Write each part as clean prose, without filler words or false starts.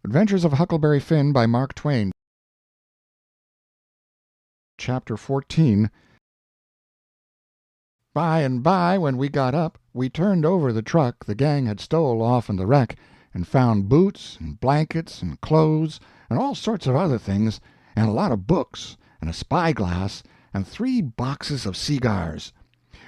Adventures of Huckleberry Finn by Mark Twain. Chapter 14. By and by, when we got up, we turned over the truck the gang had stole off'n the wreck, and found boots and blankets and clothes and all sorts of other things, and a lot of books, and a spy-glass, and 3 boxes of seegars.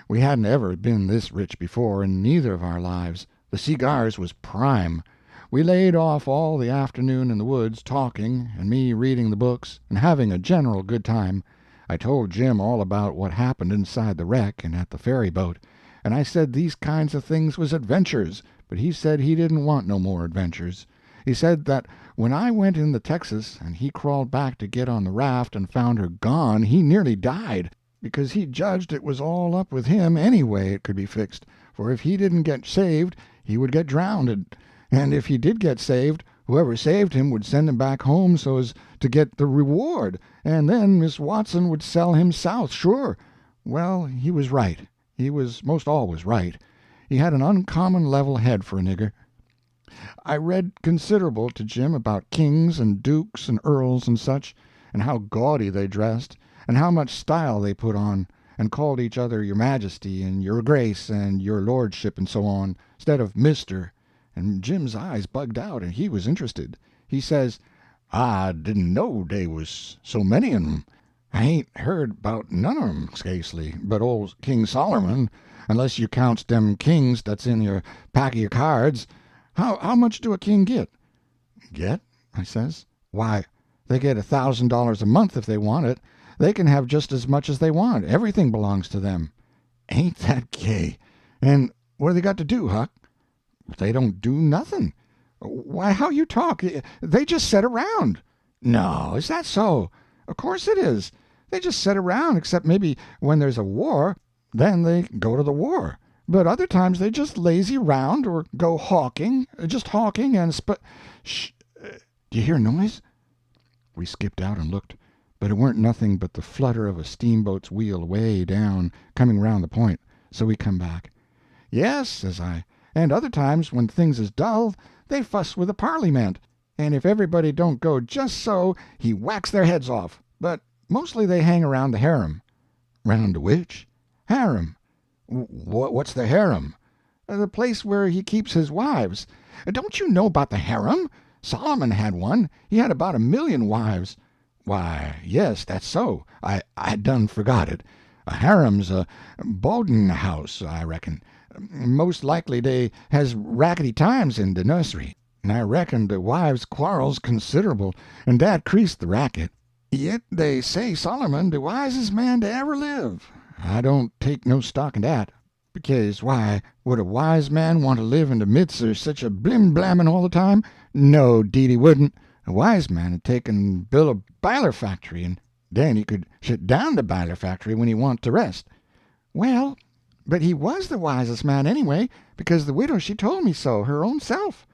We hadn't ever been this rich before in neither of our lives. The seegars was prime. We laid off all the afternoon in the woods, talking, and me reading the books, and having a general good time. I told Jim all about what happened inside the wreck and at the ferry boat, and I said these kinds of things was adventures, but he said he didn't want no more adventures. He said that when I went in the Texas and he crawled back to get on the raft and found her gone, he nearly died, because he judged it was all up with him any way it could be fixed, for if he didn't get saved he would get drownded, and if he did get saved, whoever saved him would send him back home so as to get the reward, and then Miss Watson would sell him South, sure. Well, he was right. He was most always right. He had an uncommon level head for a nigger. I read considerable to Jim about kings and dukes and earls and such, and how gaudy they dressed, and how much style they put on, and called each other your majesty and your grace and your lordship and so on, instead of mister, and Jim's eyes bugged out and he was interested. He says, "I didn't know dey was so many of 'em. I ain't heard about none of 'em, scasely, but old King Sollermun, unless you counts dem kings that's in your pack of your cards. How much do a king get?" "Get?" I says. "Why, they get $1,000 a month if they want it. They can have just as much as they want. Everything belongs to them." "Ain't that gay? And what do they got to do, Huck?" "They don't do nothing." "Why, how you talk! They just set around." "No, is that so?" "Of course it is. They just set around, except maybe when there's a war. Then they go to the war. But other times they just lazy round, or go hawking, just hawking and Shh! Do you hear a noise?" We skipped out and looked, but it weren't nothing but the flutter of a steamboat's wheel way down, coming round the point, so we come back. "Yes," says I, "and other times when things is dull, they fuss with the Parlyment, and if everybody don't go just so, he whacks their heads off. But mostly they hang around the harem." "Round the which?" "Harem." "What's the harem?" "The place where he keeps his wives. Don't you know about the harem? Solomon had one. He had about 1,000,000 wives." "Why, yes, that's so. I done forgot it. A harem's a bo'din house, I reckon. Most likely dey has rackety times in de nursery, and I reckon de wives quarrels considerable, and dat creased the racket. Yet dey say Solomon de wisest man to ever live. I don't take no stock in dat, because, why, would a wise man want to live in de midst of such a blim-blammin' all the time? No, 'deed he wouldn't. A wise man 'd take and build a biler factory, and den he could shut down de biler factory when he want to rest." "Well, but he was the wisest man, anyway, because the widow she told me so, her own self."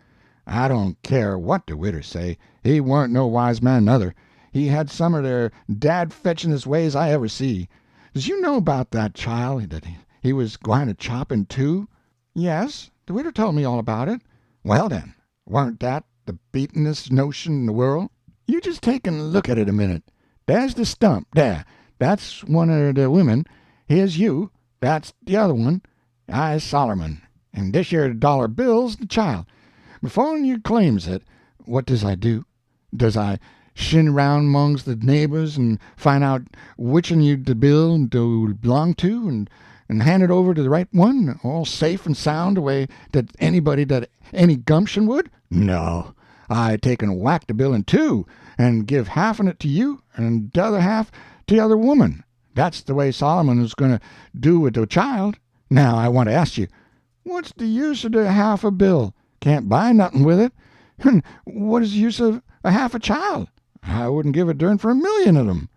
"I don't care what de widder say, he warn't no wise man nuther. He had some of der dad-fetchin'est ways I ever see. Does you know 'bout that child that he was gwine to chop in two?" "Yes, the widow told me all about it." "Well, den, warn't dat the beatenest notion in the world? You just take and look at it a minute. Dar's de stump, dar, that's one of de women. Here's you, that's the other one. I's Sollermun, and dish yer dollar bill's de child. Before'n you claims it, what does I do? Does I shin round 'mongs the neighbors and find out which'n you de bill do belong to, and hand it over to the right one, all safe and sound, the way dat anybody dat any gumption would? No, I take and whack de bill in two, and give half on it to you, and t'other half to the other woman. That's the way Solomon was going to do with the child. Now I want to ask you, what's the use of the half a bill? Can't buy nothing with it. And what is the use of a half a child? I wouldn't give a dern for 1,000,000 of them."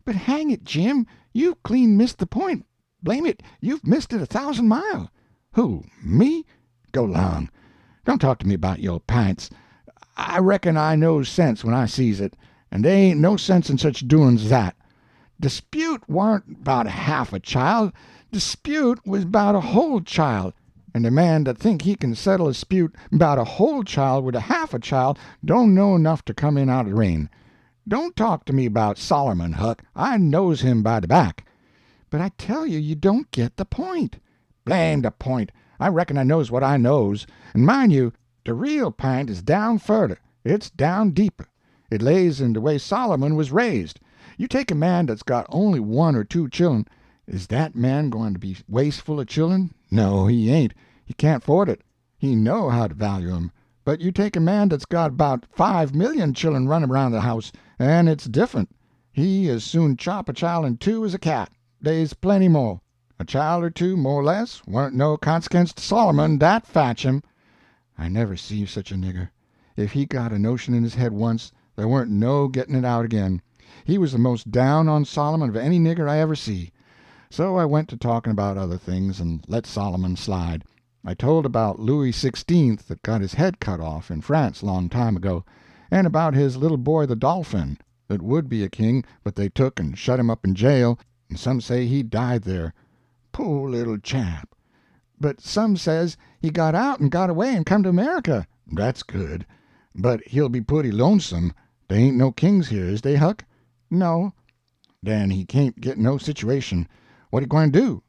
"But hang it, Jim, you've clean missed the point. Blame it, you've missed it 1,000 mile." "Who, me? Go 'long. Don't talk to me about yo' p'ints. I reckon I knows sense when I sees it, and dey ain't no sense in such doin's as that. Dispute warn't 'bout half a child, dispute was 'bout a whole child, and a man that think he can settle a 'spute 'bout a whole child wid a half a child don't know enough to come in out of the rain. Don't talk to me 'bout Solomon, Huck. I knows him by the back." "But I tell you, you don't get the point." "Blame de point. I reckon I knows what I knows. And mind you, de real p'int is down furder. It's down deeper. It lays in de way Solomon was raised. You take a man dat's got only one or two chillen, is dat man going to be wasteful of chillen? No, he ain't. He can't afford it. He know how to value 'em. But you take a man dat's got about 5,000,000 chillen running around the house, and it's different. He as soon chop a child in two as a cat. Dey's plenty more. A child or two, more or less, warn't no consequence to Solomon, dat fetch him." I never see such a nigger. If he got a notion in his head once, there warn't no getting it out again. He was the most down on Solomon of any nigger I ever see. So I went to talking about other things, and let Solomon slide. I told about Louis XVI that got his head cut off in France long time ago, and about his little boy the Dolphin, that would be a king, but they took and shut him up in jail, and some say he died there. Poor little chap. But some says he got out and got away and come to America. That's good. But he'll be putty lonesome. They ain't no kings here, is they, Huck? No. Den he can't get no situation. What he gwine to do?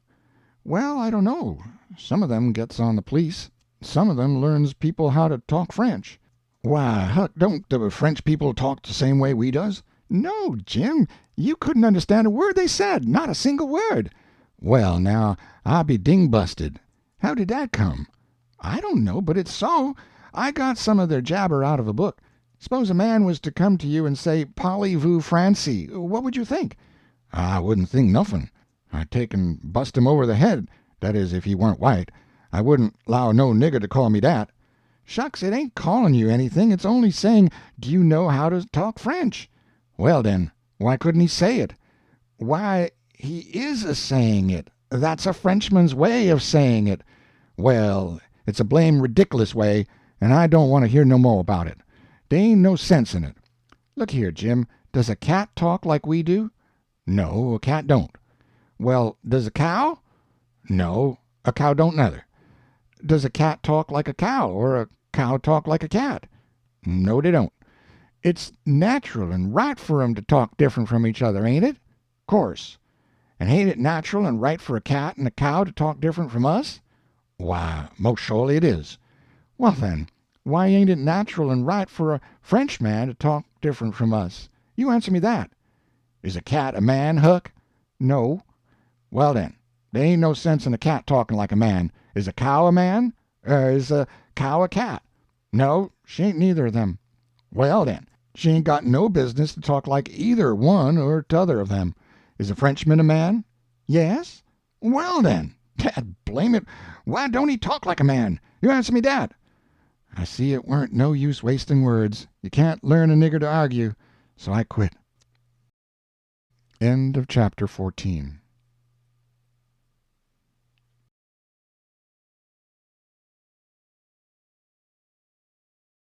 Well, I don't know. Some of them gets on the police. Some of them learns people how to talk French. Why, Huck, don't the French people talk the same way we does? No, Jim, you couldn't understand a word they said, not a single word. Well, now, I be ding-busted. How did that come? I don't know, but it's so. I got some of their jabber out of a book. Suppose a man was to come to you and say, "Parlez-vous Francy," what would you think? I wouldn't think nothing. I'd take and bust him over the head, that is, if he weren't white. I wouldn't 'low no nigger to call me dat. Shucks, it ain't calling you anything, it's only saying, "Do you know how to talk French?" Well, den, why couldn't he say it? Why, he is a-saying it. That's a Frenchman's way of saying it. Well, it's a blame ridiculous way, and I don't want to hear no more about it. Dey ain't no sense in it. Look here, Jim, does a cat talk like we do? No, a cat don't. Well, does a cow? No, a cow don't neither. Does a cat talk like a cow, or a cow talk like a cat? No, they don't. It's natural and right for 'em to talk different from each other, ain't it? Course. And ain't it natural and right for a cat and a cow to talk different from us? Why, most surely it is. Well, then, why ain't it natural and right for a Frenchman to talk different from us? You answer me that. Is a cat a man, Huck? No. Well, then, there ain't no sense in a cat talking like a man. Is a cow a man? Or is a cow a cat? No, she ain't neither of them. Well, then, she ain't got no business to talk like either one or t'other of them. Is a Frenchman a man? Yes. Well, then, dad blame it, why don't he talk like a man? You answer me dat. I see it weren't no use wasting words. You can't learn a nigger to argue, so I quit. End of chapter 14.